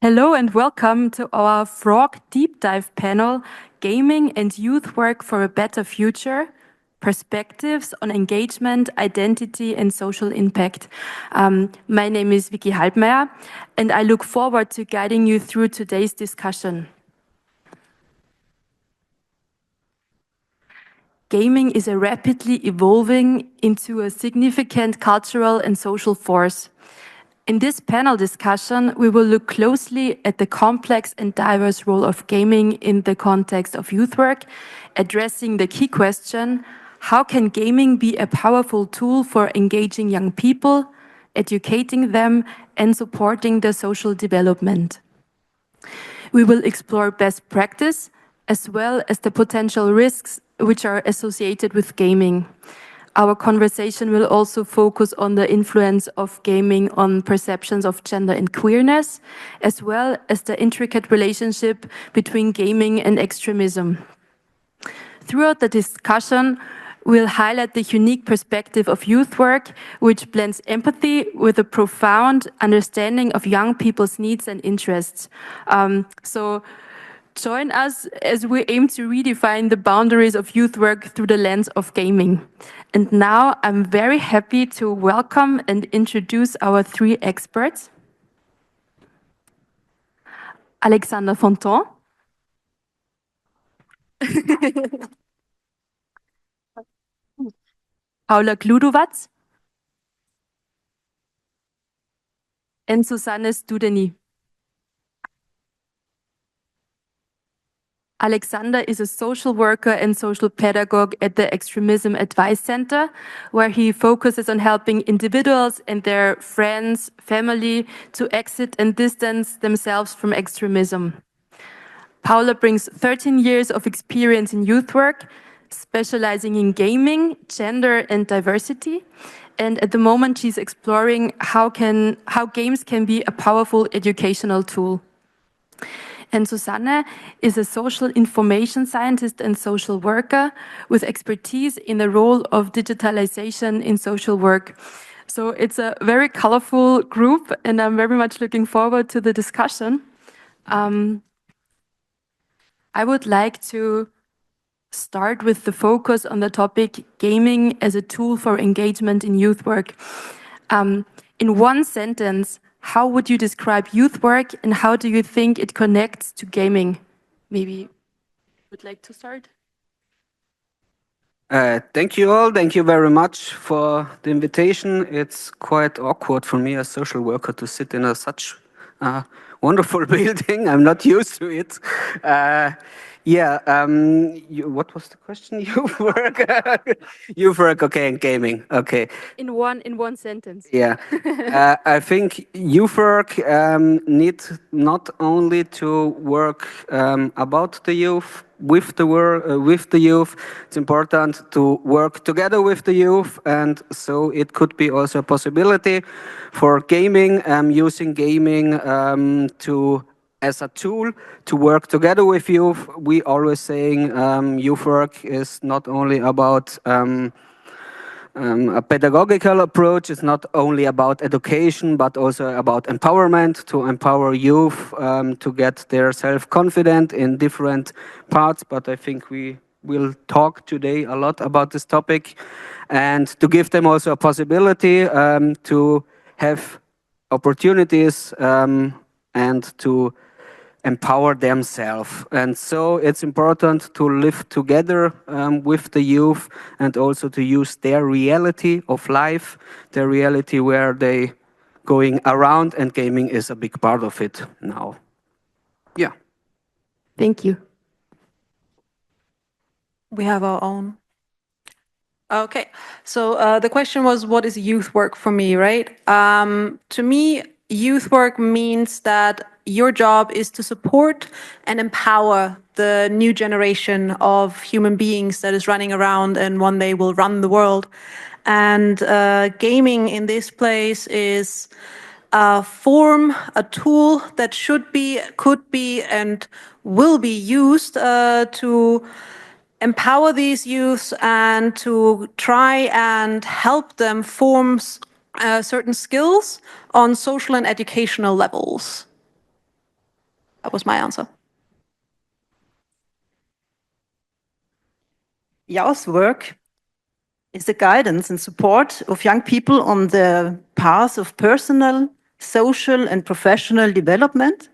Hello and welcome to our Frog Deep Dive panel, Gaming and Youth Work for a Better Future, Perspectives on Engagement, Identity and Social Impact. My name is Viktoria Halbmayr and I look forward to guiding you through today's discussion. Gaming is a rapidly evolving into a significant cultural and social force. In this panel discussion, we will look closely at the complex and diverse role of gaming in the context of youth work, addressing the key question, how can gaming be a powerful tool for engaging young people, educating them, and supporting their social development? We will explore best practice, as well as the potential risks which are associated with gaming. Our conversation will also focus on the influence of gaming on perceptions of gender and queerness, as well as the intricate relationship between gaming and extremism. Throughout the discussion, we'll highlight the unique perspective of youth work, which blends empathy with a profound understanding of young people's needs and interests. So join us as we aim to redefine the boundaries of youth work through the lens of gaming. And now I'm very happy to welcome and introduce our three experts. Alexander Fontó. Paula Gludovatz. And Susanne Studeny. Alexander is a social worker and social pedagogue at the Extremism Advice Center, where he focuses on helping individuals and their friends, family to exit and distance themselves from extremism. Paula brings 13 years of experience in youth work, specializing in gaming, gender and diversity. And at the moment, she's exploring how games can be a powerful educational tool. And Susanne is a social information scientist and social worker with expertise in the role of digitalization in social work. So it's a very colorful group, and I'm very much looking forward to the discussion. I would like to start with the focus on the topic gaming as a tool for engagement in youth work. In one sentence, how would you describe youth work and how do you think it connects to gaming? Maybe you would like to start? Thank you all. Thank you very much for the invitation. It's quite awkward for me as social worker to sit in such wonderful building. I'm not used to it. What was the question? Youth work, youth work. Okay, and gaming. Okay. In one sentence. Yeah, I think youth work need not only to work about the youth, with the youth. It's important to work together with the youth, and so it could be also a possibility for gaming, using gaming as a tool to work together with youth. We always saying youth work is not only about a pedagogical approach. It's not only about education, but also about empowerment, to empower youth to get their self-confidence in different parts. But I think we will talk today a lot about this topic, and to give them also a possibility to have opportunities and to empower themselves. And so it's important to live together with the youth and also to use their reality of life, their reality where they going around, and gaming is a big part of it now. Yeah. Thank you. We have our own. Okay, so the question was, what is youth work for me, right? To me, youth work means that your job is to support and empower the new generation of human beings that is running around and one day will run the world. And gaming in this place is a form, a tool that should be, could be, and will be used to empower these youths and to try and help them form certain skills on social and educational levels. That was my answer. Yao's work is the guidance and support of young people on the path of personal, social, and professional development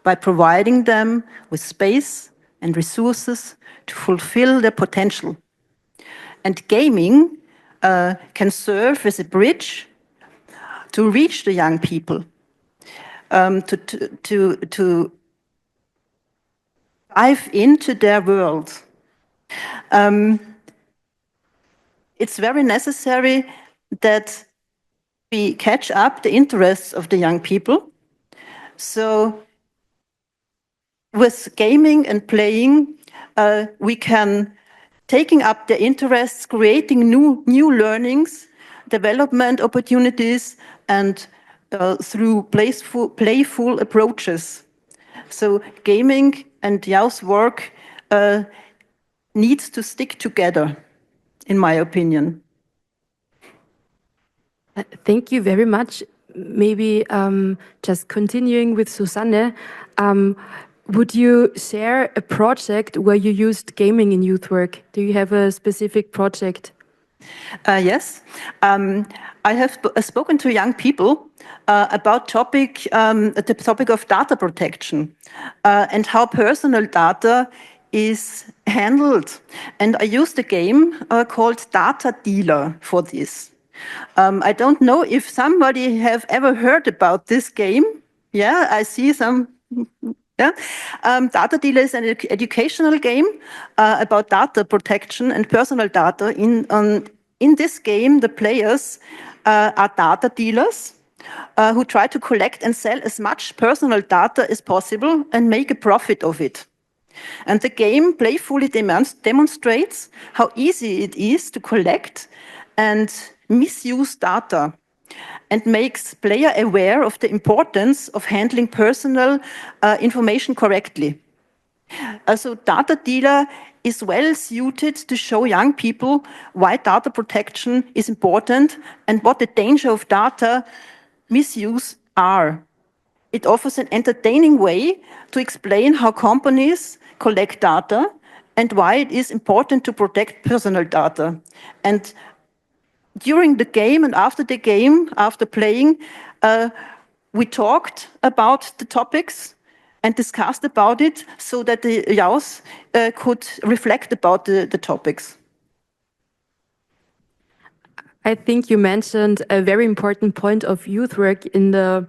by providing them with space and resources to fulfill their potential. And gaming can serve as a bridge to reach the young people, to dive into their world. It's very necessary that we catch up the interests of the young people. So with gaming and playing, we can taking up their interests, creating new learnings, development opportunities, and through playful approaches. So gaming and Yao's work needs to stick together, in my opinion. Thank you very much. Maybe just continuing with Susanne, would you share a project where you used gaming in youth work? Do you have a specific project? Yes. I have spoken to young people about the topic of data protection and how personal data is handled. And I used a game called Data Dealer for this. I don't know if somebody have ever heard about this game. Yeah, I see some. Yeah. Data Dealer is an educational game about data protection and personal data. In this game, the players are data dealers who try to collect and sell as much personal data as possible and make a profit of it. And the game playfully demonstrates how easy it is to collect and misuse data, and makes player aware of the importance of handling personal information correctly. So Data Dealer is well suited to show young people why data protection is important and what the danger of data misuse are. It offers an entertaining way to explain how companies collect data and why it is important to protect personal data. And during the game and after the game, after playing, we talked about the topics and discussed about it so that the Yaos could reflect about the topics. I think you mentioned a very important point of youth work in the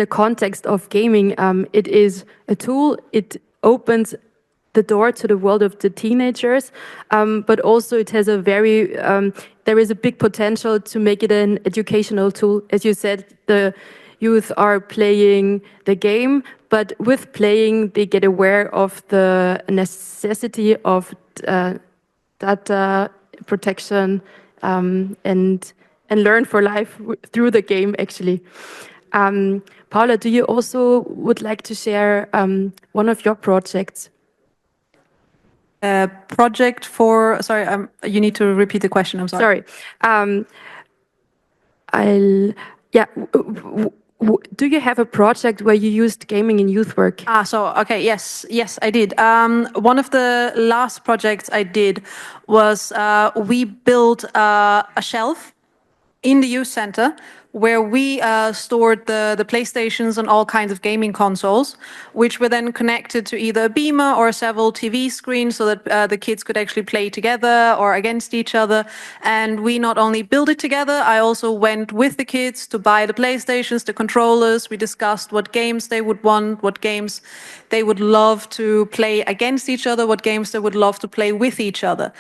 context of gaming. It is a tool. It opens the door to the world of the teenagers, but also it has there is a big potential to make it an educational tool. As you said, the youth are playing the game, but with playing, they get aware of the necessity of data protection and learn for life through the game, actually. Paula, do you also would like to share one of your projects? Project for, sorry, you need to repeat the question, I'm sorry. Do you have a project where you used gaming in youth work? Okay, yes, I did. One of the last projects I did was we built a shelf in the youth center where we stored the PlayStations and all kinds of gaming consoles, which were then connected to either a beamer or several TV screens so that the kids could actually play together or against each other. And we not only built it together, I also went with the kids to buy the PlayStations, the controllers. We discussed what games they would want, what games they would love to play against each other, what games they would love to play with each other.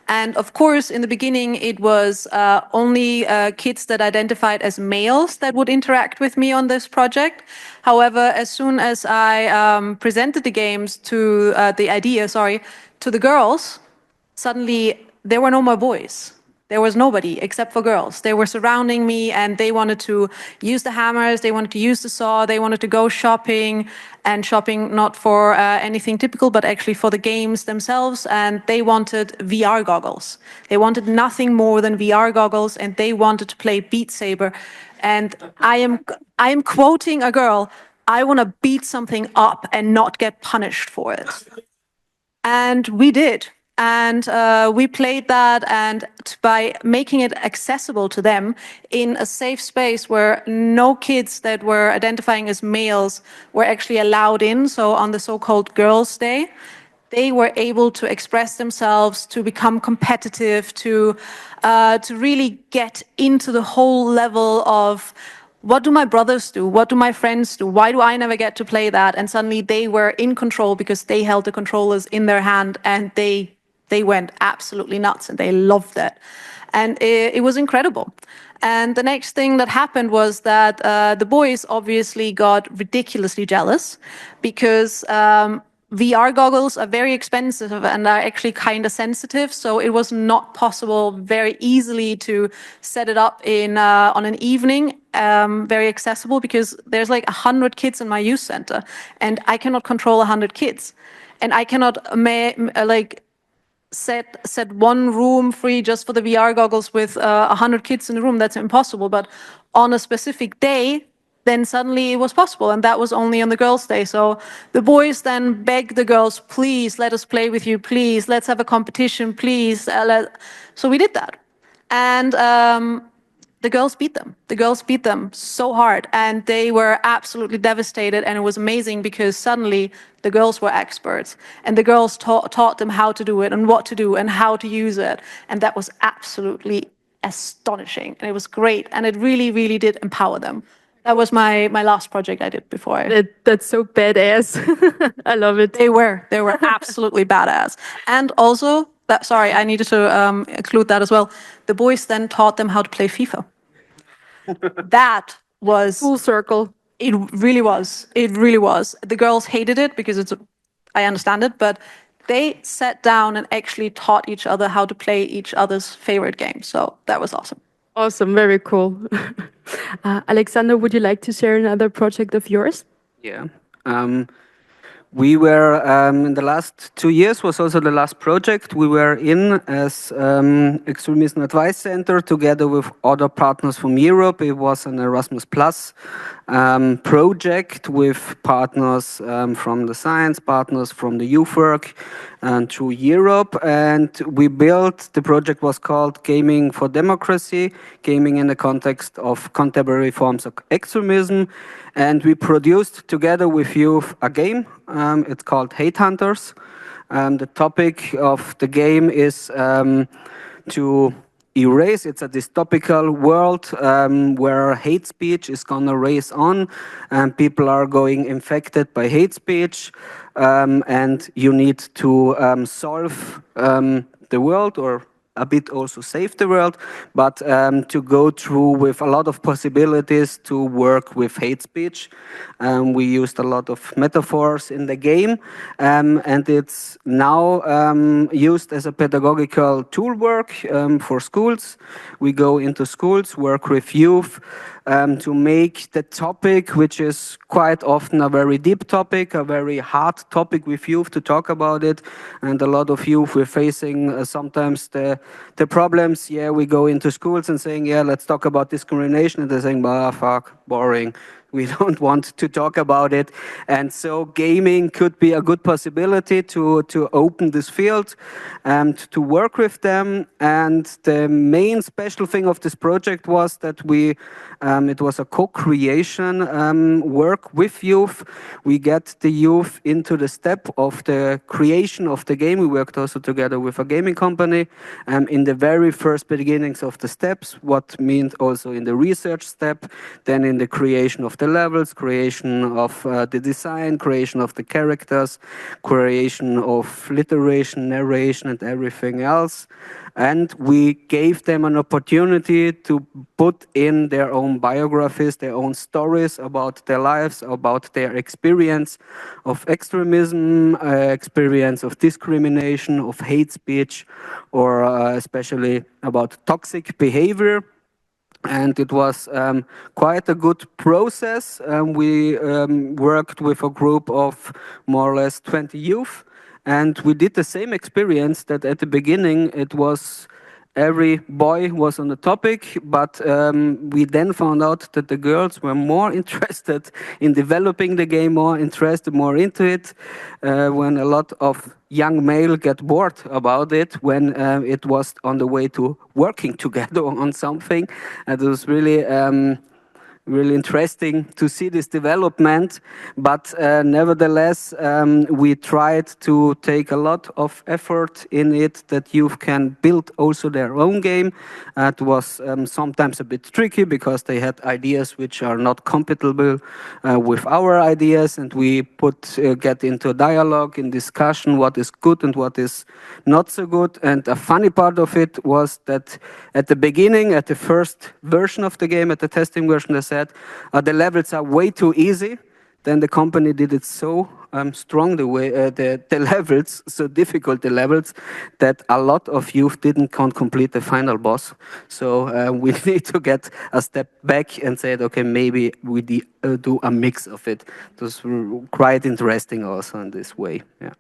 And of course, in the beginning, it was only kids that identified as males that would interact with me on this project. However, as soon as I presented the games to to the girls, suddenly there were no more boys. There was nobody except for girls. They were surrounding me and they wanted to use the hammers, they wanted to use the saw, they wanted to go shopping, and shopping not for anything typical, but actually for the games themselves. And they wanted VR goggles. They wanted nothing more than VR goggles, and they wanted to play Beat Saber. And I am quoting a girl, I want to beat something up and not get punished for it. And we did. And we played that, and by making it accessible to them in a safe space where no kids that were identifying as males were actually allowed in, so on the so-called Girls' Day, they were able to express themselves, to become competitive, to really get into the whole level of what do my brothers do? What do my friends do? Why do I never get to play that? And suddenly they were in control because they held the controllers in their hand, and they went absolutely nuts and they loved it. And it was incredible. And the next thing that happened was that the boys obviously got ridiculously jealous because VR goggles are very expensive and are actually kind of sensitive. So it was not possible very easily to set it up in on an evening, very accessible, because there's like 100 kids in my youth center and I cannot control 100 kids. And I cannot set one room free just for the VR goggles with 100 kids in the room. That's impossible. But on a specific day, then suddenly it was possible, and that was only on the girls' day. So the boys then begged the girls, please let us play with you, please, let's have a competition, please. So we did that. And the girls beat them. The girls beat them so hard, and they were absolutely devastated. And it was amazing because suddenly the girls were experts, and the girls taught them how to do it and what to do and how to use it. And that was absolutely astonishing, and it was great, and it really, really did empower them. That was my last project I did before. That's so badass. I love it. They were absolutely badass. And also, sorry, I needed to include that as well. The boys then taught them how to play FIFA. That was Full circle. It really was. It really was. The girls hated it because I understand it, but they sat down and actually taught each other how to play each other's favorite game. So that was awesome. Awesome. Very cool. Alexander, would you like to share another project of yours? Yeah. We were, in the last 2 years was also the last project we were in as Extremism Advice Center together with other partners from Europe. It was an Erasmus Plus project with partners from the science, partners from the youth work and through Europe. And we built, the project was called Gaming for Democracy, gaming in the context of contemporary forms of extremism. And we produced together with youth a game. It's called Hate Hunters. The topic of the game is to erase. It's a dystopical world where hate speech is gonna race on, and people are going infected by hate speech, and you need to solve the world, or a bit also save the world, but to go through with a lot of possibilities to work with hate speech. We used a lot of metaphors in the game, and it's now used as a pedagogical tool work for schools. We go into schools, work with youth, to make the topic, which is quite often a very deep topic, a very hard topic with youth to talk about it. And a lot of youth we're facing sometimes the problems. Yeah, we go into schools and saying, yeah, let's talk about discrimination. And they're saying, bah, fuck, boring. We don't want to talk about it. And so gaming could be a good possibility to open this field and to work with them. And the main special thing of this project was that it was a co-creation work with youth. We get the youth into the step of the creation of the game. We worked also together with a gaming company in the very first beginnings of the steps, what means also in the research step, then in the creation of the levels, creation of the design, creation of the characters, creation of literation, narration, and everything else. And we gave them an opportunity to put in their own biographies, their own stories about their lives, about their experience of extremism, experience of discrimination, of hate speech, or especially about toxic behavior. And it was quite a good process. We worked with a group of more or less 20 youth. And we did the same experience that at the beginning it was every boy was on the topic, but we then found out that the girls were more interested in developing the game, more interested, more into it, when a lot of young male get bored about it, when it was on the way to working together on something. And it was really interesting to see this development, but nevertheless, we tried to take a lot of effort in it that youth can build also their own game. It was sometimes a bit tricky because they had ideas which are not compatible with our ideas, and we get into dialogue, in discussion, what is good and what is not so good. And a funny part of it was that at the beginning, at the first version of the game, at the testing version, they said the levels are way too easy. Then the company did it so strong, the levels, so difficult the levels, that a lot of youth didn't complete the final boss. So we need to get a step back and say, okay, maybe we do a mix of it. It was quite interesting also in this way. Yeah.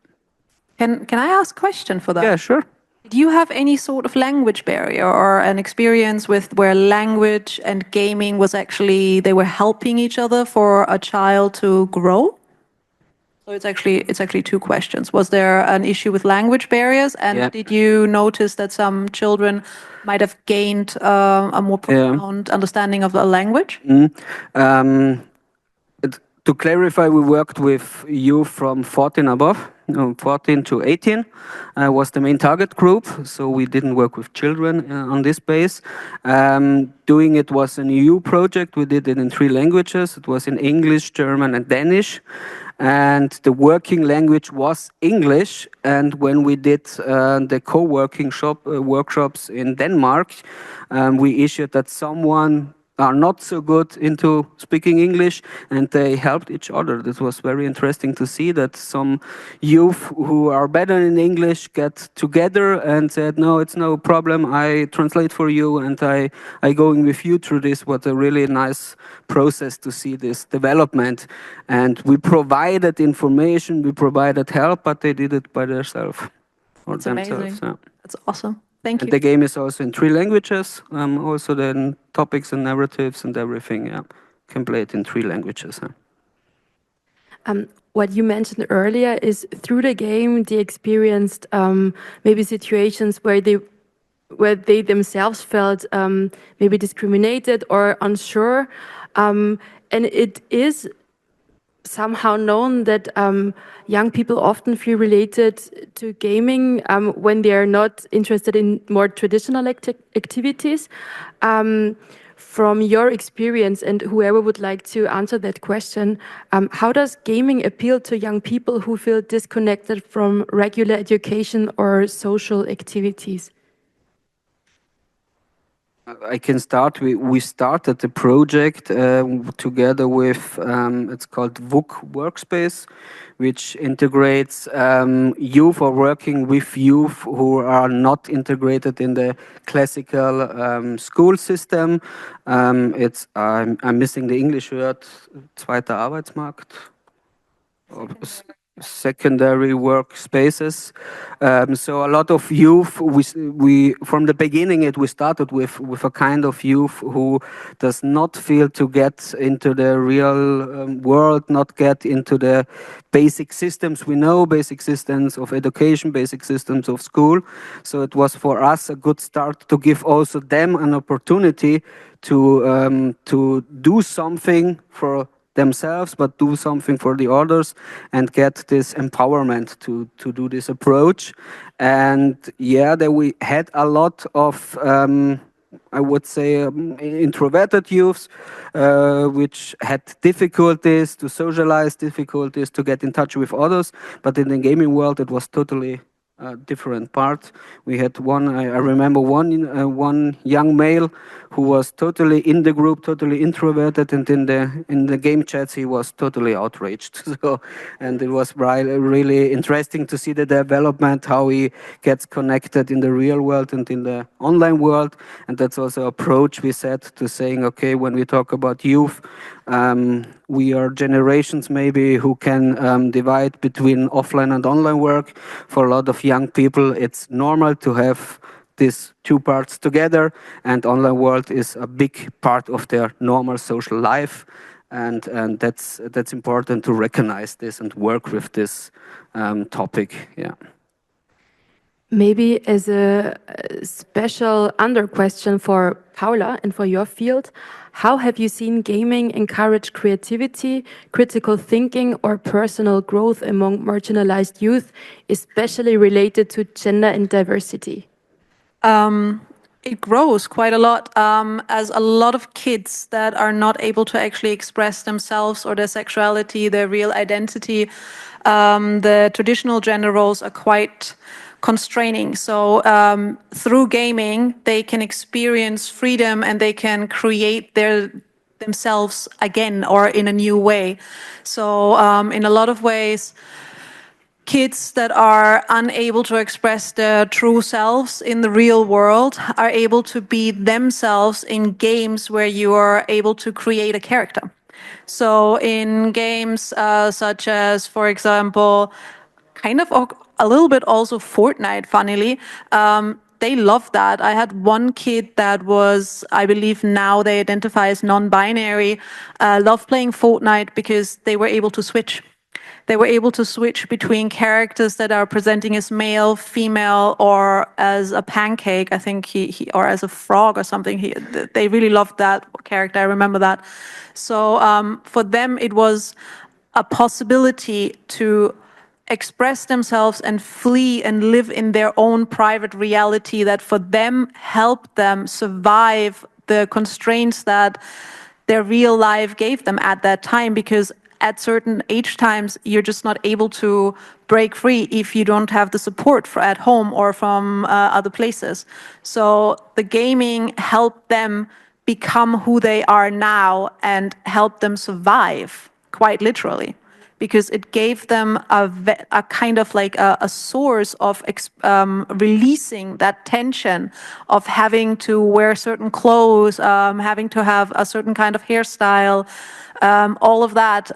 Can I ask a question for that? Yeah, sure. Do you have any sort of language barrier or an experience with where language and gaming was actually, they were helping each other for a child to grow? So it's actually two questions. Was there an issue with language barriers, and did you notice that some children might have gained a more profound understanding of the language? To clarify, we worked with youth from 14 above, 14 to 18 was the main target group. So we didn't work with children on this base. Doing it was an EU project. We did it in 3 languages. It was in English, German, and Danish. And the working language was English. And when we did the co-working workshops in Denmark, we issued that someone are not so good into speaking English, and they helped each other. This was very interesting to see that some youth who are better in English get together and said, no, it's no problem, I translate for you and I going with you through this. What a really nice process to see this development. And we provided information, we provided help, but they did it by themselves. That's amazing. Yeah. That's awesome. Thank you. And the game is also in 3 languages, also then topics and narratives and everything. Yeah, can play it in 3 languages. What you mentioned earlier is through the game they experienced maybe situations where they themselves felt maybe discriminated or unsure, and it is somehow known that young people often feel related to gaming when they are not interested in more traditional activities. From your experience, and whoever would like to answer that question, how does gaming appeal to young people who feel disconnected from regular education or social activities? I can start. We started the project together with, it's called VUC Workspace, which integrates youth or working with youth who are not integrated in the classical school system. I'm missing the English word, zweiter Arbeitsmarkt. Secondary workspaces. So a lot of youth, we from the beginning we started with a kind of youth who does not feel to get into the real world, not get into the basic systems we know, basic systems of education, basic systems of school. So it was for us a good start to give also them an opportunity to do something for themselves, but do something for the others and get this empowerment to do this approach. And yeah, that we had a lot of, I would say, introverted youths, which had difficulties to socialize, difficulties to get in touch with others. But in the gaming world, it was totally different part. We had I remember one young male who was totally in the group, totally introverted, and in the game chats he was totally outraged. So, and it was really interesting to see the development, how he gets connected in the real world and in the online world. And that's also approach we set to saying, okay, when we talk about youth, we are generations maybe who can divide between offline and online work. For a lot of young people, it's normal to have these two parts together, and online world is a big part of their normal social life, and that's important to recognize this and work with this topic. Yeah. Maybe as a special under question for Paula and for your field, how have you seen gaming encourage creativity, critical thinking, or personal growth among marginalized youth, especially related to gender and diversity? It grows quite a lot as a lot of kids that are not able to actually express themselves or their sexuality, their real identity. The traditional gender roles are quite constraining. So through gaming, they can experience freedom and they can create themselves again or in a new way. So in a lot of ways, kids that are unable to express their true selves in the real world are able to be themselves in games where you are able to create a character. So in games such as, for example, kind of a little bit also Fortnite, funnily, they love that. I had one kid that was, I believe now they identify as non-binary, loved playing Fortnite because they were able to switch. They were able to switch between characters that are presenting as male, female, or as a pancake. I think he or as a frog or something. They really loved that character. I remember that. So for them, it was a possibility to express themselves and flee and live in their own private reality that for them helped them survive the constraints that their real life gave them at that time, because at certain age times, you're just not able to break free if you don't have the support at home or from other places. So the gaming helped them become who they are now and help them survive, quite literally, because it gave them a kind of like a source of releasing that tension of having to wear certain clothes, having to have a certain kind of hairstyle, all of that.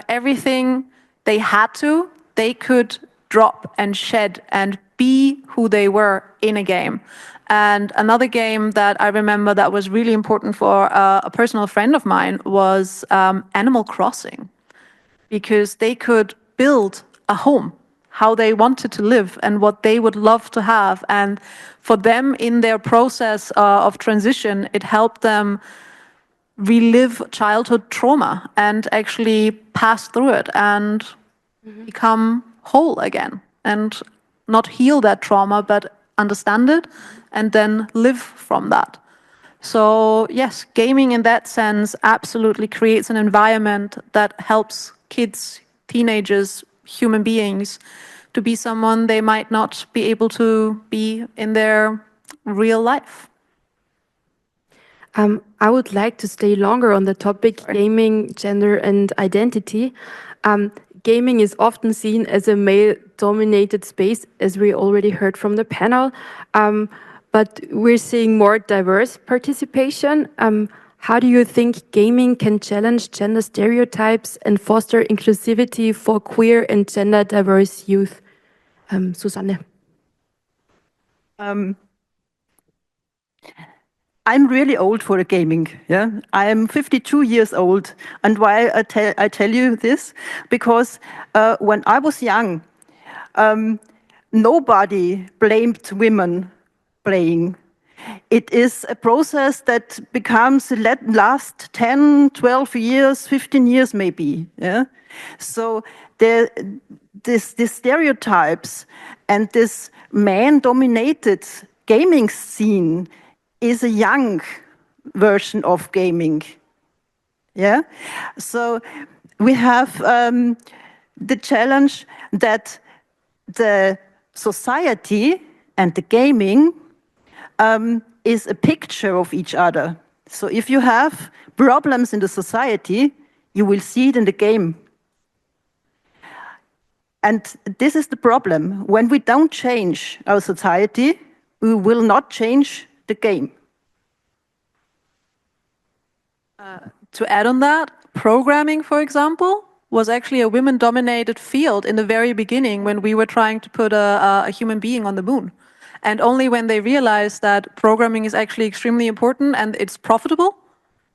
Everything they had to, they could drop and shed and be who they were in a game. And another game that I remember that was really important for a personal friend of mine was Animal Crossing, because they could build a home, how they wanted to live and what they would love to have. And for them in their process of transition, it helped them relive childhood trauma and actually pass through it and become whole again and not heal that trauma, but understand it and then live from that. So yes, gaming in that sense absolutely creates an environment that helps kids, teenagers, human beings to be someone they might not be able to be in their real life. I would like to stay longer on the topic gaming, gender, and identity. Gaming is often seen as a male-dominated space, as we already heard from the panel, but we're seeing more diverse participation. How do you think gaming can challenge gender stereotypes and foster inclusivity for queer and gender diverse youth? Susanne. I'm really old for the gaming. Yeah, I am 52 years old, and why I tell you this? Because when I was young, nobody blamed women playing. It is a process that becomes last 10, 12 years, 15 years maybe. Yeah, so this stereotypes and this man-dominated gaming scene is a young version of gaming. Yeah, so we have the challenge that the society and the gaming is a picture of each other. So if you have problems in the society, you will see it in the game. And this is the problem. When we don't change our society, we will not change the game. To add on that, programming, for example, was actually a women-dominated field in the very beginning when we were trying to put a human being on the moon. And only when they realized that programming is actually extremely important and it's profitable,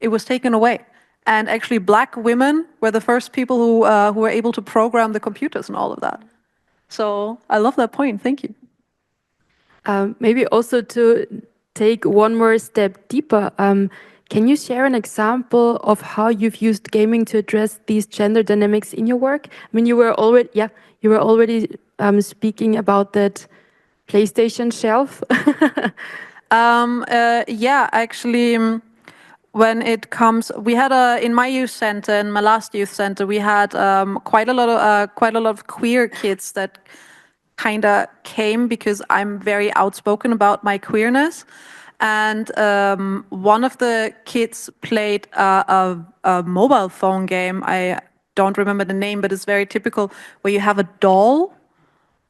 it was taken away. And actually, black women were the first people who were able to program the computers and all of that. So I love that point. Thank you. Maybe also to take one more step deeper, can you share an example of how you've used gaming to address these gender dynamics in your work? I mean, you were already speaking about that PlayStation shelf. Yeah, actually, when it comes, we had in my youth center, in my last youth center, we had quite a lot of queer kids that kind of came because I'm very outspoken about my queerness. And one of the kids played a mobile phone game. I don't remember the name, but it's very typical, where you have a doll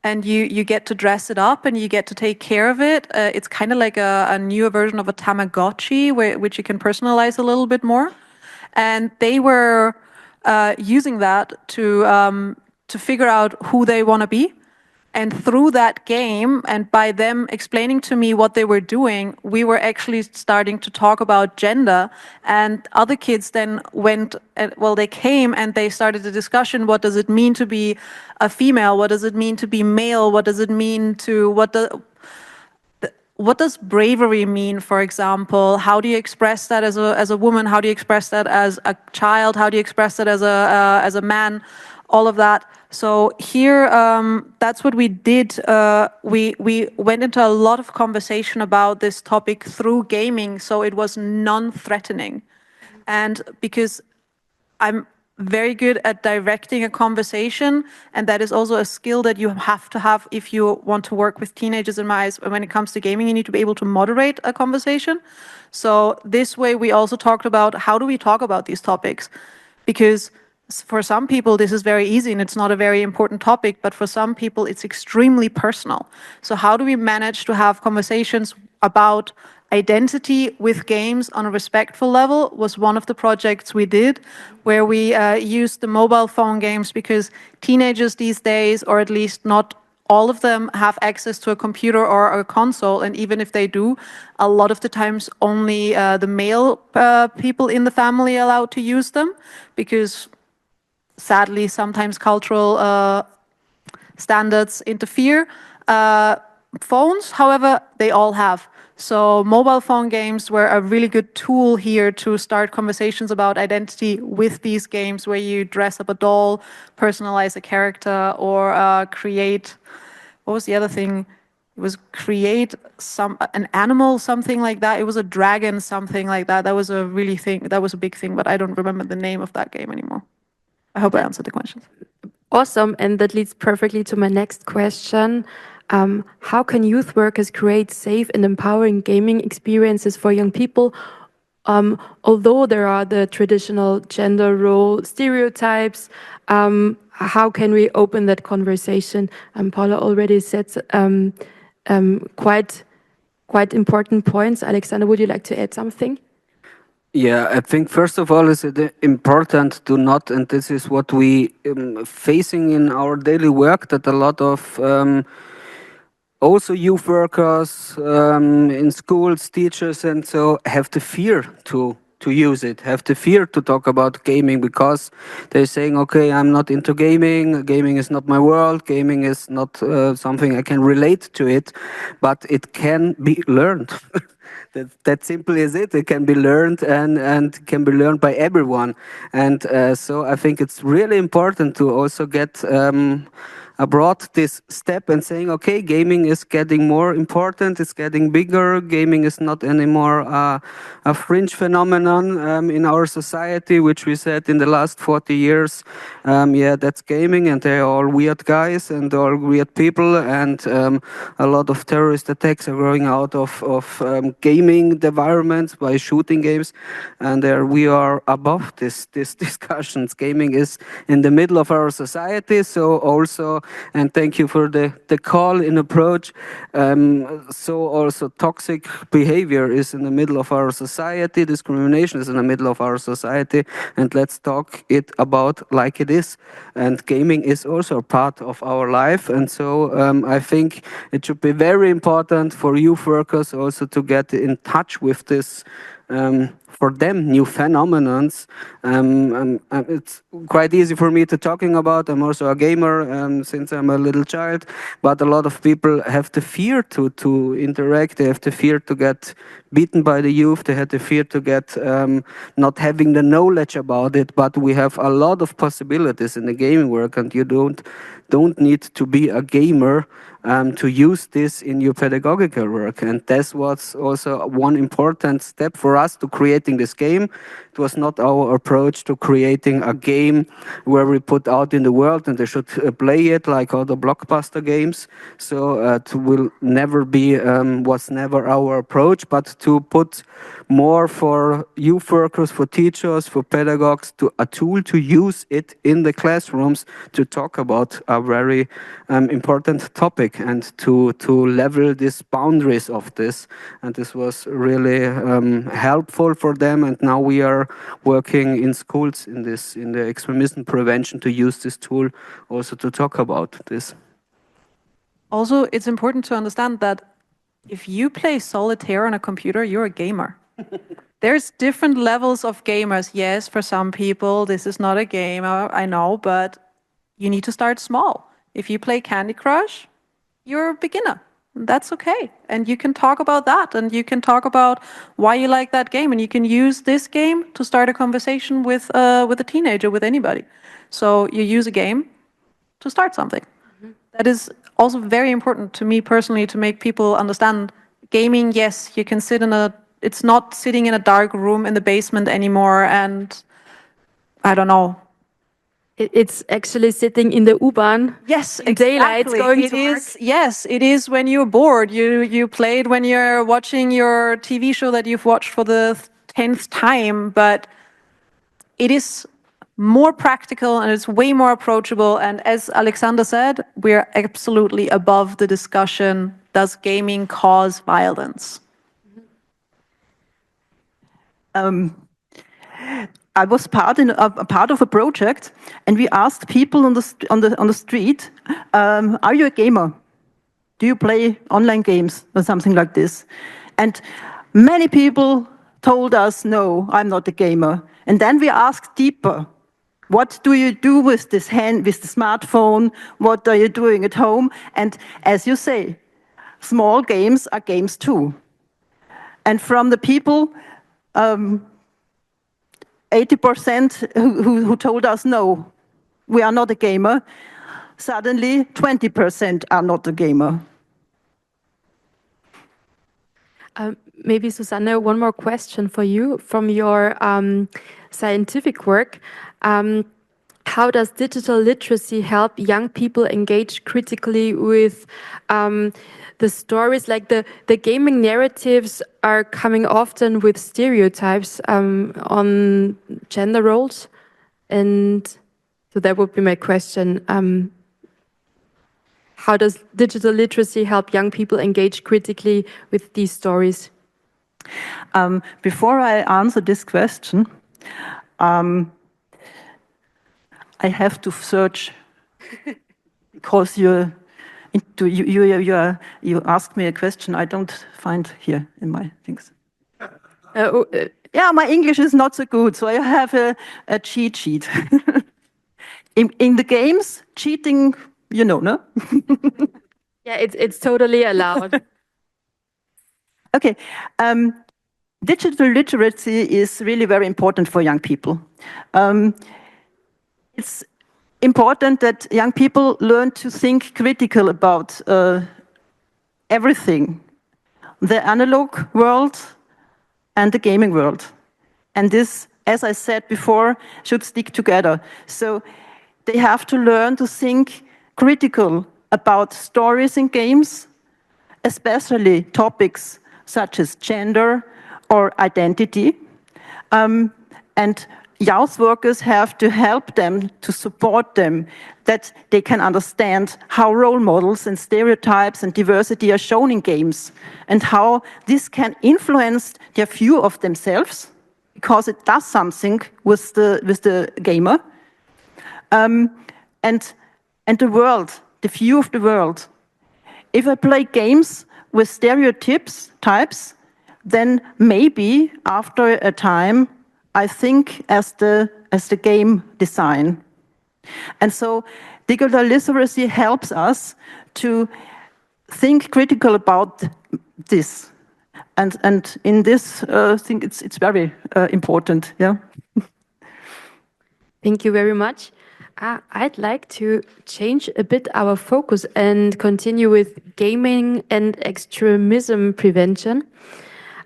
and you get to dress it up and you get to take care of it. It's kind of like a newer version of a Tamagotchi, which you can personalize a little bit more. And they were using that to figure out who they want to be. And through that game, and by them explaining to me what they were doing, we were actually starting to talk about gender. And other kids then went, they came and they started a discussion. What does it mean to be a female? What does it mean to be male? What does it mean to, what does bravery mean, for example? How do you express that as a woman? How do you express that as a child? How do you express that as a man? All of that. So here, that's what we did. We went into a lot of conversation about this topic through gaming, so it was non-threatening. And because I'm very good at directing a conversation, and that is also a skill that you have to have if you want to work with teenagers. In my eyes, when it comes to gaming, you need to be able to moderate a conversation. So this way, we also talked about how do we talk about these topics, because for some people, this is very easy and it's not a very important topic, but for some people, it's extremely personal. So how do we manage to have conversations about identity with games on a respectful level was one of the projects we did, where we used the mobile phone games, because teenagers these days, or at least not all of them, have access to a computer or a console. And even if they do, a lot of the times only the male people in the family are allowed to use them, because sadly, sometimes cultural standards interfere. Phones, however, they all have. So mobile phone games were a really good tool here to start conversations about identity with these games, where you dress up a doll, personalize a character, or create, what was the other thing? It was create an animal, something like that. It was a dragon, something like that. That was a big thing, but I don't remember the name of that game anymore. I hope I answered the question. Awesome, and that leads perfectly to my next question. How can youth workers create safe and empowering gaming experiences for young people? Although there are the traditional gender role stereotypes, how can we open that conversation? Paula already said quite important points. Alexander, would you like to add something? Yeah, I think first of all, it's important to not, and this is what we facing in our daily work, that a lot of also youth workers in schools, teachers, and so have the fear to use it, have the fear to talk about gaming, because they're saying, okay, I'm not into gaming, gaming is not my world, gaming is not something I can relate to it, but it can be learned. That simply is it. It can be learned and can be learned by everyone. And so I think it's really important to also get abroad this step and saying, okay, gaming is getting more important, it's getting bigger. Gaming is not anymore a fringe phenomenon in our society, which we said in the last 40 years. Yeah, that's gaming, and they're all weird guys and all weird people, and a lot of terrorist attacks are growing out of gaming environments by shooting games, and there we are above this discussions. Gaming is in the middle of our society, so also and thank you for the call in approach. So also toxic behavior is in the middle of our society, discrimination is in the middle of our society, and let's talk it about like it is. And gaming is also a part of our life, and so I think it should be very important for youth workers also to get in touch with this for them new phenomenons. It's quite easy for me to talking about. I'm also a gamer since I'm a little child, but a lot of people have the fear to interact. They have the fear to get beaten by the youth. They have the fear to get not having the knowledge about it. But we have a lot of possibilities in the gaming work, and you don't need to be a gamer to use this in your pedagogical work. And that's what's also one important step for us to creating this game. It was not our approach to creating a game where we put out in the world and they should play it like other blockbuster games. So it will never be, was never our approach, but to put more for youth workers, for teachers, for pedagogues, to a tool to use it in the classrooms to talk about a very important topic and to level these boundaries of this. And this was really helpful for them. And now we are working in schools in the extremism prevention to use this tool also to talk about this. Also, it's important to understand that if you play solitaire on a computer, you're a gamer. There's different levels of gamers. Yes, for some people, this is not a game, I know, but you need to start small. If you play Candy Crush, you're a beginner. That's okay. And you can talk about that, and you can talk about why you like that game, and you can use this game to start a conversation with a teenager, with anybody. So you use a game to start something. Mm-hmm. That is also very important to me personally, to make people understand gaming. Yes, you can it's not sitting in a dark room in the basement anymore, and I don't know. It's actually sitting in the U-Bahn. Yes, in daylight, going to work. Yes, it is when you're bored. You play it when you're watching your TV show that you've watched for the 10th time, but it is more practical and it's way more approachable. And as Alexander said, we're absolutely above the discussion, does gaming cause violence? I was part of a project, and we asked people on the street, "Are you a gamer? Do you play online games or something like this?" And many people told us, "No, I'm not a gamer." And then we asked deeper, "What do you do with the smartphone? What are you doing at home?" And as you say, small games are games too. And from the people, 80% who told us, "No, we are not a gamer," suddenly 20% are not a gamer. Maybe, Susanne, one more question for you from your scientific work. How does digital literacy help young people engage critically with the stories? Like the gaming narratives are coming often with stereotypes on gender roles. And so that would be my question. How does digital literacy help young people engage critically with these stories? Before I answer this question, I have to search because you asked me a question I don't find here in my things. Yeah, my English is not so good, so I have a cheat sheet. in the games, cheating, you know, no? Yeah, it's totally allowed. Okay. Digital literacy is really very important for young people. It's important that young people learn to think critical about everything, the analog world and the gaming world. And this, as I said before, should stick together. So they have to learn to think critical about stories in games, especially topics such as gender or identity. And youth workers have to help them, to support them, that they can understand how role models and stereotypes and diversity are shown in games, and how this can influence their view of themselves, because it does something with the gamer, and the world, the view of the world. If I play games with stereotypes, then maybe after a time I think as the game design. And so digital literacy helps us to think critical about this. And in this, I think it's very important. Yeah. Thank you very much. I'd like to change a bit our focus and continue with gaming and extremism prevention.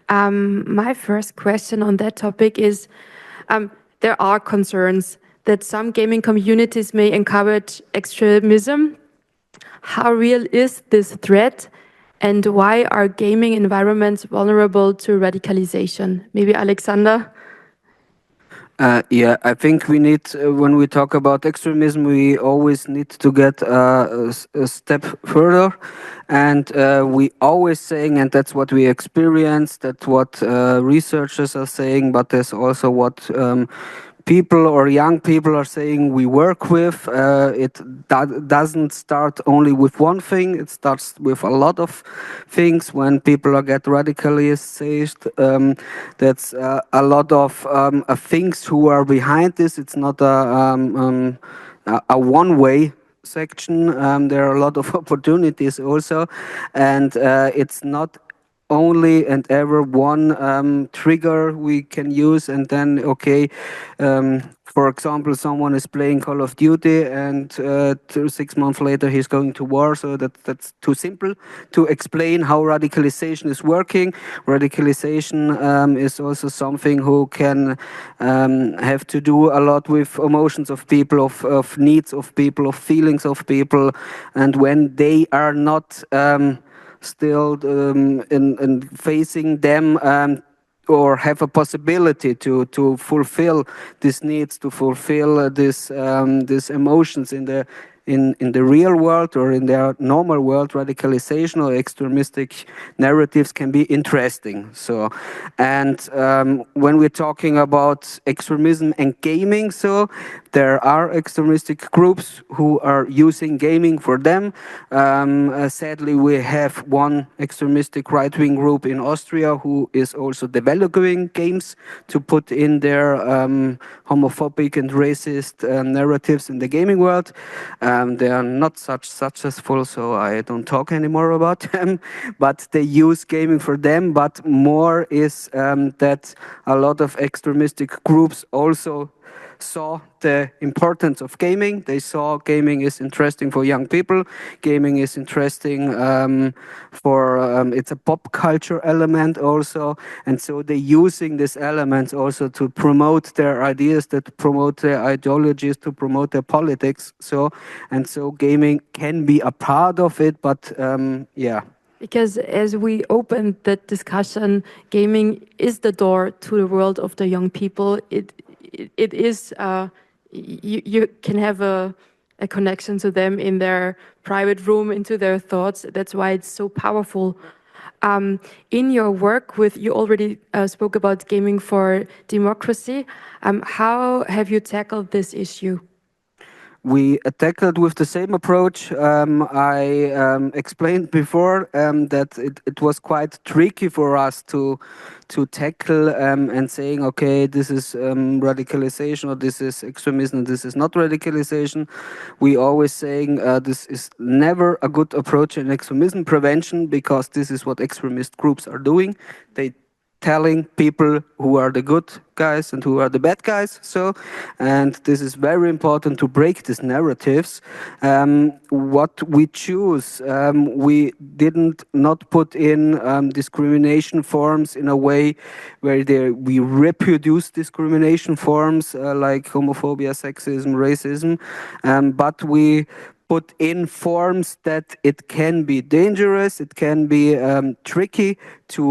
My first question on that topic is, there are concerns that some gaming communities may encourage extremism. How real is this threat, and why are gaming environments vulnerable to radicalization? Maybe Alexander? Yeah, I think we need, when we talk about extremism, we always need to get a step further. And we always saying, and that's what we experience, that's what researchers are saying, but there's also what people or young people are saying we work with. It doesn't start only with one thing, it starts with a lot of things. When people get radicalized, that's a lot of things who are behind this. It's not a one-way section. There are a lot of opportunities also, and it's not only and ever one trigger we can use, and then okay, for example, someone is playing Call of Duty and 6 months later he's going to war, so that's too simple to explain how radicalization is working. Radicalization is also something who can have to do a lot with emotions of people, of needs of people, of feelings of people, and when they are not still in facing them, or have a possibility to fulfill these needs, to fulfill these emotions in the real world or in their normal world, radicalization or extremistic narratives can be interesting. So, and when we're talking about extremism and gaming, so there are extremistic groups who are using gaming for them. Sadly, we have one extremistic right-wing group in Austria who is also developing games to put in their homophobic and racist narratives in the gaming world. They are not such successful, so I don't talk anymore about them, but they use gaming for them. But more is that a lot of extremistic groups also saw the importance of gaming. They saw gaming is interesting for young people. Gaming is interesting for, it's a pop culture element also. And so they're using these elements also to promote their ideas, to promote their ideologies, to promote their politics. So gaming can be a part of it, but yeah. Because as we opened that discussion, gaming is the door to the world of the young people. It is, you can have a connection to them in their private room, into their thoughts. That's why it's so powerful. In your work you already spoke about gaming for democracy. How have you tackled this issue? We tackled with the same approach. I explained before that it was quite tricky for us to tackle and saying, okay, this is radicalization, or this is extremism, and this is not radicalization. We always saying this is never a good approach in extremism prevention, because this is what extremist groups are doing. They telling people who are the good guys and who are the bad guys. So, and this is very important to break these narratives. What we choose, we didn't not put in discrimination forms in a way where we reproduce discrimination forms like homophobia, sexism, racism, but we put in forms that it can be dangerous, it can be tricky to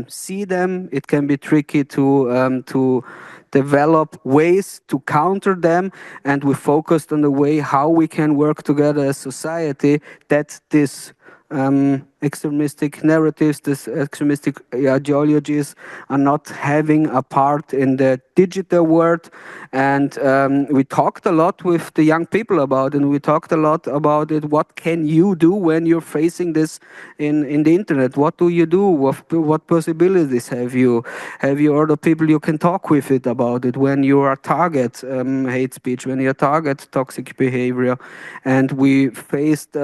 see them, it can be tricky to develop ways to counter them, and we focused on the way how we can work together as society that this extremistic narratives, this extremistic ideologies are not having a part in the digital world. And we talked a lot with the young people about it, and we talked a lot about it. What can you do when you're facing this in the internet? What do you do? What possibilities have you? Have you other people you can talk with it about it when you are target hate speech, when you target toxic behavior? And we faced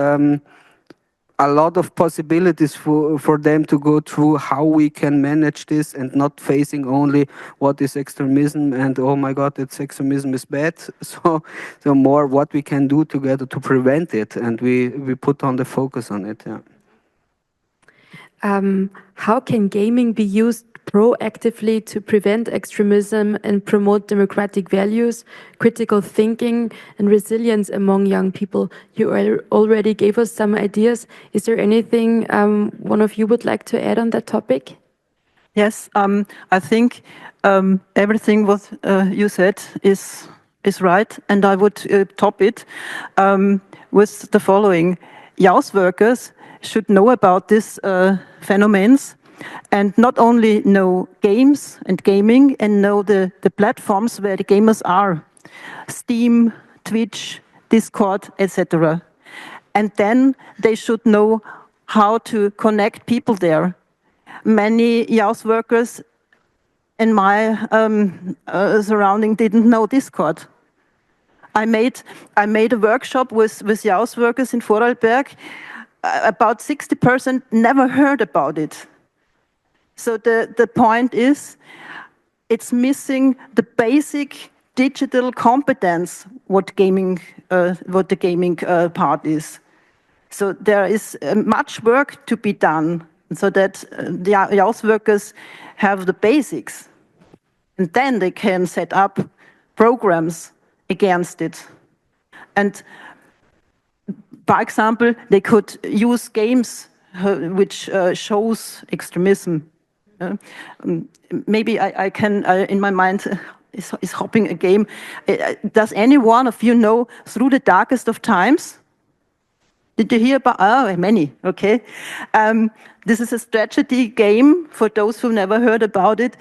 a lot of possibilities for them to go through how we can manage this, and not facing only what is extremism and oh my god, it's extremism is bad. So more what we can do together to prevent it, and we put on the focus on it. Yeah. How can gaming be used proactively to prevent extremism and promote democratic values, critical thinking, and resilience among young people? You already gave us some ideas. Is there anything one of you would like to add on that topic? Yes, I think everything what you said is right, and I would top it with the following: youth workers should know about these phenomena, and not only know games and gaming, and know the platforms where the gamers are, Steam, Twitch, Discord, etc. And then they should know how to connect people there. Many youth workers in my surrounding didn't know Discord. I made a workshop with youth workers in Vorarlberg. About 60% never heard about it. So the point is, it's missing the basic digital competence what the gaming part is. So there is much work to be done, so that the youth workers have the basics, and then they can set up programs against it. And for example, they could use games which shows extremism. Maybe I can, in my mind, is hopping a game. Does any one of you know Through the Darkest of Times? Did you hear about? Oh, many. Okay. This is a strategy game for those who never heard about it,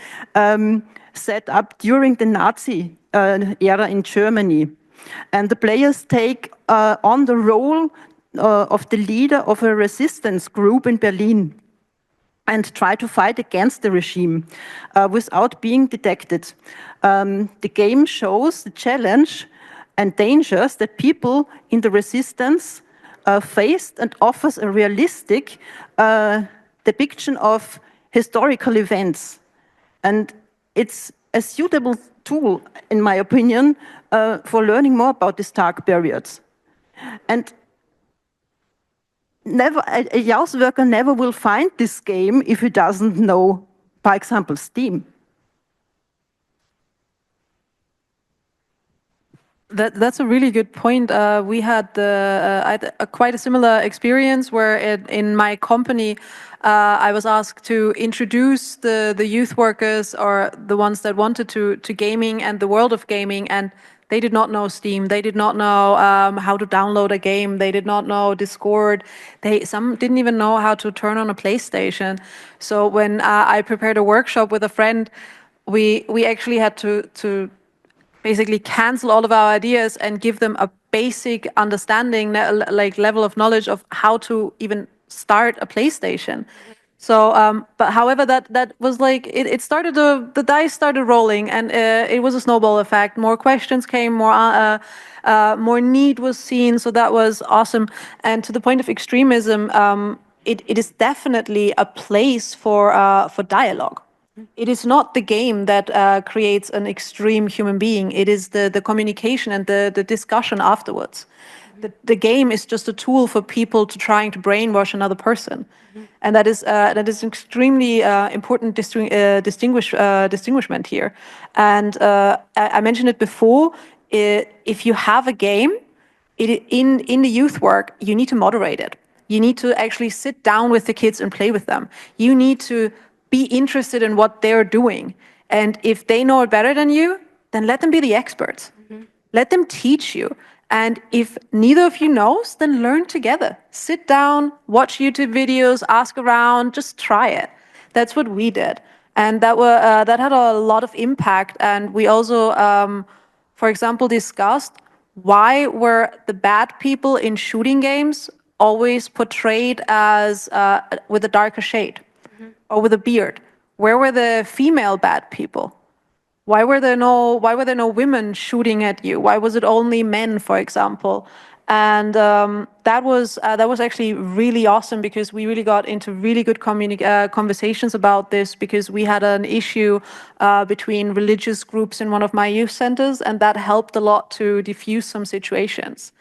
set up during the Nazi era in Germany. And the players take on the role of the leader of a resistance group in Berlin and try to fight against the regime without being detected. The game shows the challenge and dangers that people in the resistance faced, and offers a realistic depiction of historical events. And it's a suitable tool, in my opinion, for learning more about these dark periods. And a youth worker never will find this game if he doesn't know, for example, Steam. That's a really good point. We had quite a similar experience where in my company, I was asked to introduce the youth workers, or the ones that wanted to gaming and the world of gaming, and they did not know Steam. They did not know how to download a game. They did not know Discord. Some didn't even know how to turn on a PlayStation. So when I prepared a workshop with a friend, we actually had to basically cancel all of our ideas and give them a basic understanding, like level of knowledge of how to even start a PlayStation. So, but however, that was like, it started, the dice started rolling, and it was a snowball effect. More questions came, more need was seen. So that was awesome. And to the point of extremism, it is definitely a place for dialogue. It is not the game that creates an extreme human being. It is the communication and the discussion afterwards. The game is just a tool for people to trying to brainwash another person, and that is extremely important distinguishment here. And I mentioned it before. If you have a game, in the youth work, you need to moderate it. You need to actually sit down with the kids and play with them. You need to be interested in what they're doing. And if they know it better than you, then let them be the experts. Let them teach you. And if neither of you knows, then learn together. Sit down, watch YouTube videos, ask around, just try it. That's what we did. And that had a lot of impact. And we also, for example, discussed why were the bad people in shooting games always portrayed as with a darker shade or with a beard? Where were the female bad people? Why were there no women shooting at you? Why was it only men, for example? And that was actually really awesome, because we really got into really good conversations about this, because we had an issue between religious groups in one of my youth centers, and that helped a lot to diffuse some situations.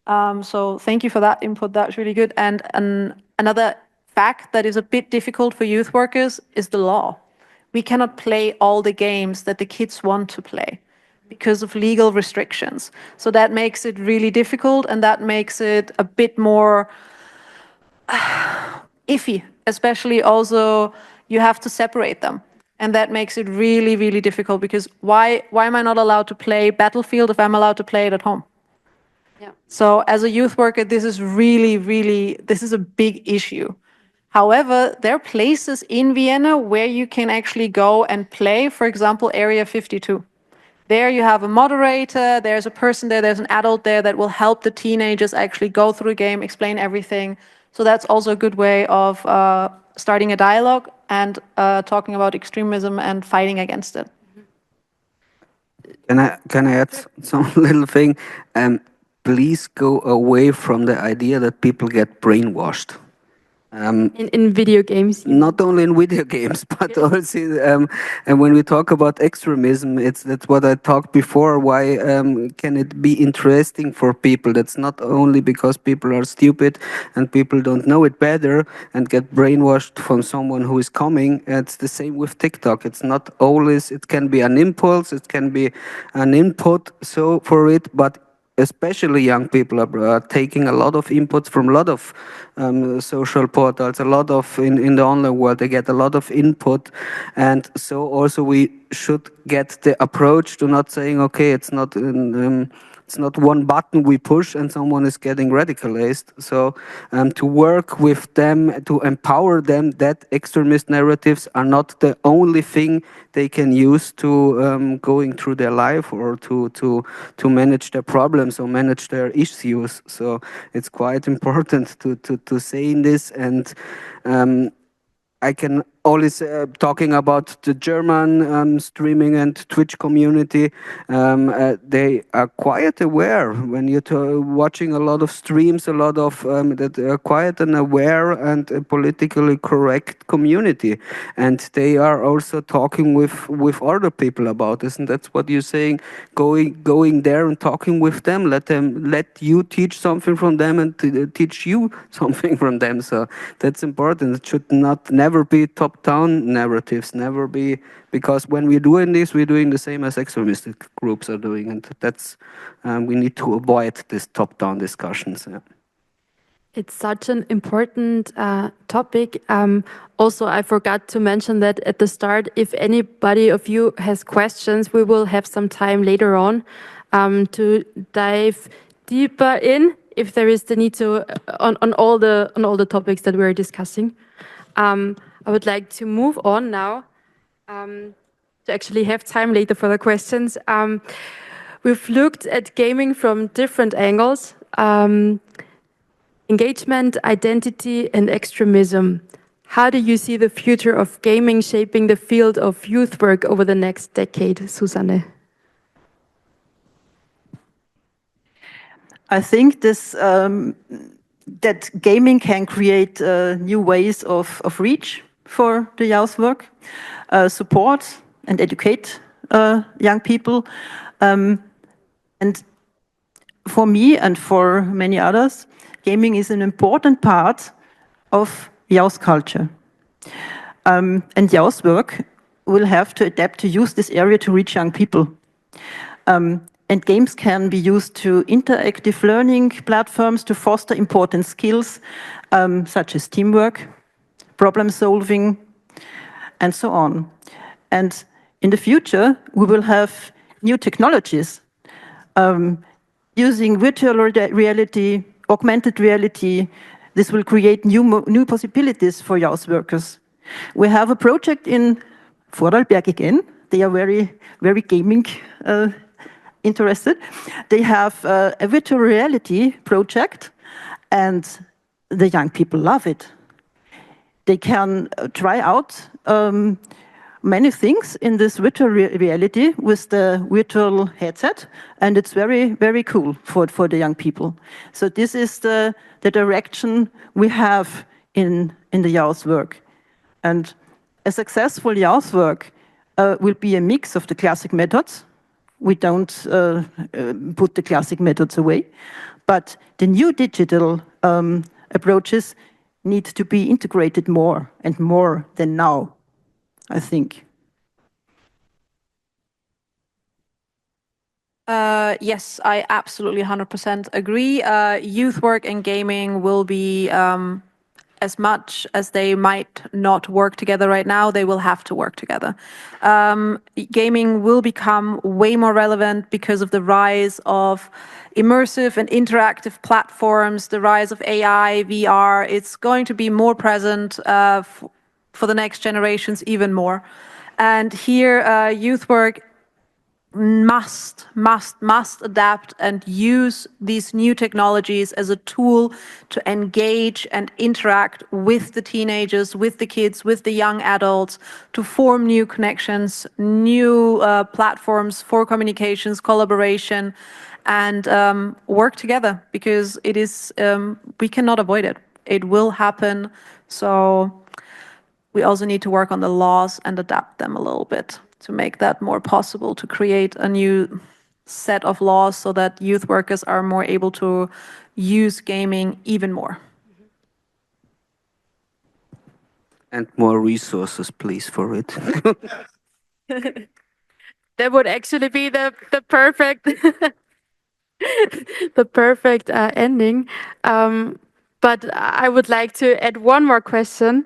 So thank you for that input. That's really good. And another fact that is a bit difficult for youth workers is the law. We cannot play all the games that the kids want to play because of legal restrictions. So that makes it really difficult, and that makes it a bit more iffy, especially also you have to separate them. And that makes it really, really difficult, because why am I not allowed to play Battlefield if I'm allowed to play it at home? Yeah. So as a youth worker, this is this is a big issue. However, there are places in Vienna where you can actually go and play, for example, Area 52. There you have a moderator, there's a person there, there's an adult there that will help the teenagers actually go through a game, explain everything. So that's also a good way of starting a dialogue and talking about extremism and fighting against it. Can I add some little thing? Please go away from the idea that people get brainwashed. In video games. Not only in video games, but also, and when we talk about extremism, that's what I talked before. Why can it be interesting for people? That's not only because people are stupid and people don't know it better and get brainwashed from someone who is coming. It's the same with TikTok. It's not always. It can be an impulse. It can be an input. So for it, but especially young people are taking a lot of inputs from a lot of social portals, a lot of in the online world. They get a lot of input, and so also we should get the approach to not saying, okay, it's not one button we push and someone is getting radicalized. So to work with them, to empower them that extremist narratives are not the only thing they can use to going through their life or to manage their problems or manage their issues. So it's quite important to say in this, and I can always talking about the German streaming and Twitch community. They are quite aware when you're watching a lot of streams, a lot of that are quite an aware and a politically correct community, and they are also talking with other people about this, and that's what you're saying. Going there and talking with them, let you teach something from them and teach you something from them. So that's important. It should never be top-down narratives, never be, because when we're doing this, we're doing the same as extremistic groups are doing, and that's we need to avoid this top-down discussions. Yeah. It's such an important topic. Also, I forgot to mention that at the start, if anybody of you has questions, we will have some time later on to dive deeper in, if there is the need to, on all the topics that we're discussing. I would like to move on now to actually have time later for the questions. We've looked at gaming from different angles. Engagement, identity, and extremism. How do you see the future of gaming shaping the field of youth work over the next decade, Susanne? I think that gaming can create new ways of reach for the youth work, support and educate young people. And for me and for many others, gaming is an important part of youth culture. And youth work will have to adapt to use this area to reach young people. And games can be used to interactive learning platforms to foster important skills such as teamwork, problem solving, and so on. And in the future, we will have new technologies using virtual reality, augmented reality. This will create new possibilities for youth workers. We have a project in Vorarlberg again. They are very gaming interested. They have a virtual reality project, and the young people love it. They can try out many things in this virtual reality with the virtual headset, and it's very cool for the young people. So this is the direction we have in the youth work. And a successful youth work will be a mix of the classic methods. We don't put the classic methods away, but the new digital approaches need to be integrated more and more than now, I think. Yes, I absolutely 100% agree. Youth work and gaming will be, as much as they might not work together right now, they will have to work together. Gaming will become way more relevant because of the rise of immersive and interactive platforms, the rise of AI, VR. It's going to be more present for the next generations even more. And here, youth work must adapt and use these new technologies as a tool to engage and interact with the teenagers, with the kids, with the young adults, to form new connections, new platforms for communications, collaboration, and work together, because it is we cannot avoid it. It will happen. So we also need to work on the laws and adapt them a little bit to make that more possible, to create a new set of laws so that youth workers are more able to use gaming even more. And more resources, please, for it. That would actually be the perfect the perfect ending. But I would like to add one more question.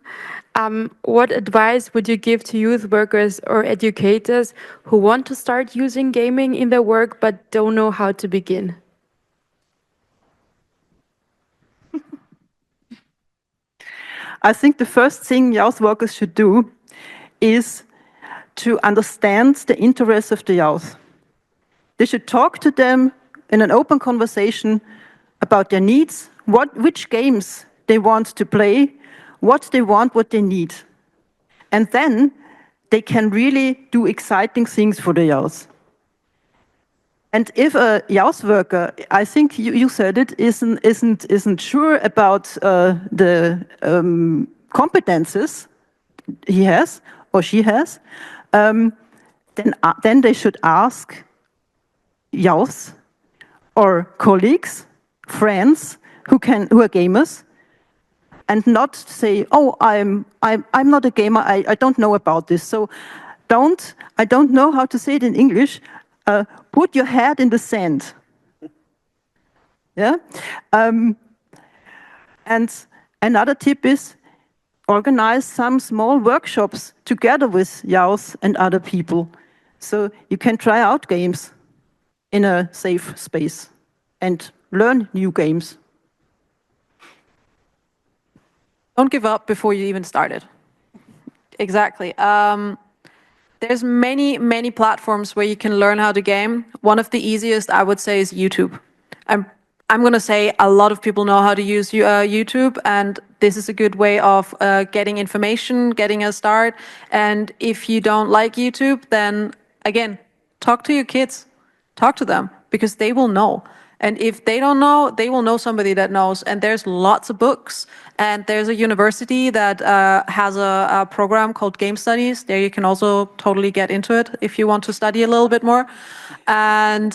What advice would you give to youth workers or educators who want to start using gaming in their work but don't know how to begin? I think the first thing youth workers should do is to understand the interests of the youth. They should talk to them in an open conversation about their needs, which games they want to play, what they want, what they need. And then they can really do exciting things for the youth. And if a youth worker, I think you said it, isn't sure about the competences he has or she has, then they should ask youth or colleagues, friends who are gamers, and not say, "Oh, I'm not a gamer. I don't know about this." So, I don't know how to say it in English. Put your head in the sand. Yeah. And another tip is organize some small workshops together with youth and other people, so you can try out games in a safe space and learn new games. Don't give up before you even started. Exactly. There's many platforms where you can learn how to game. One of the easiest, I would say, is YouTube. I'm going to say a lot of people know how to use YouTube, and this is a good way of getting information, getting a start. And if you don't like YouTube, then again, talk to your kids, talk to them, because they will know. And if they don't know, they will know somebody that knows. And there's lots of books. And there's a university that has a program called Game Studies. There you can also totally get into it if you want to study a little bit more. And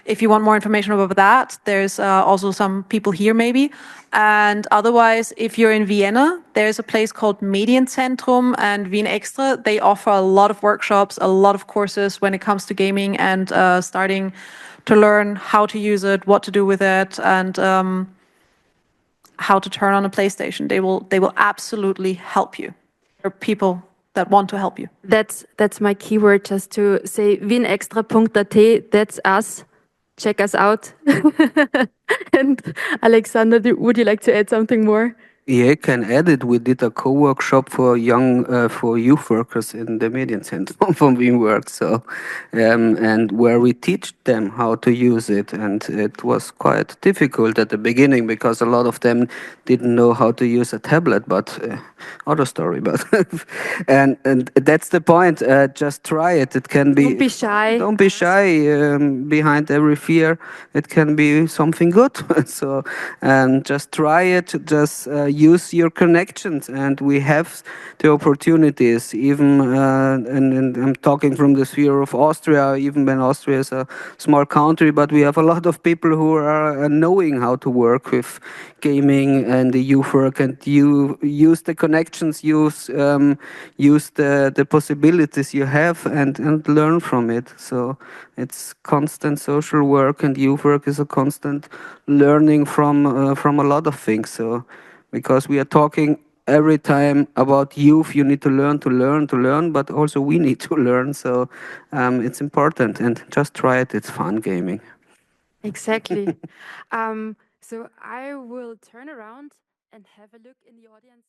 if you want more information about that, there's also some people here maybe. And otherwise, if you're in Vienna, there's a place called Medienzentrum and Wien Extra. They offer a lot of workshops, a lot of courses when it comes to gaming and starting to learn how to use it, what to do with it, and how to turn on a PlayStation. They will absolutely help you. There are people that want to help you. That's my keyword, just to say wienextra.at, that's us. Check us out. And Alexander, would you like to add something more? Yeah, I can add it. We did a co-workshop for for youth workers in the Medienzentrum from WeWork. So, and where we teach them how to use it, and it was quite difficult at the beginning because a lot of them didn't know how to use a tablet. But other story. But and that's the point. Just try it. It can be. Don't be shy. Don't be shy. Behind every fear, it can be something good. So, and just try it. Just use your connections, and we have the opportunities. Even and I'm talking from the sphere of Austria. Even when Austria is a small country, but we have a lot of people who are knowing how to work with gaming and the youth work, and you use the connections, use the possibilities you have, and learn from it. So it's constant social work, and youth work is a constant learning from a lot of things. So because we are talking every time about youth, you need to learn, but also we need to learn. So it's important, and just try it. It's fun gaming. Exactly. So I will turn around and have a look in the audience.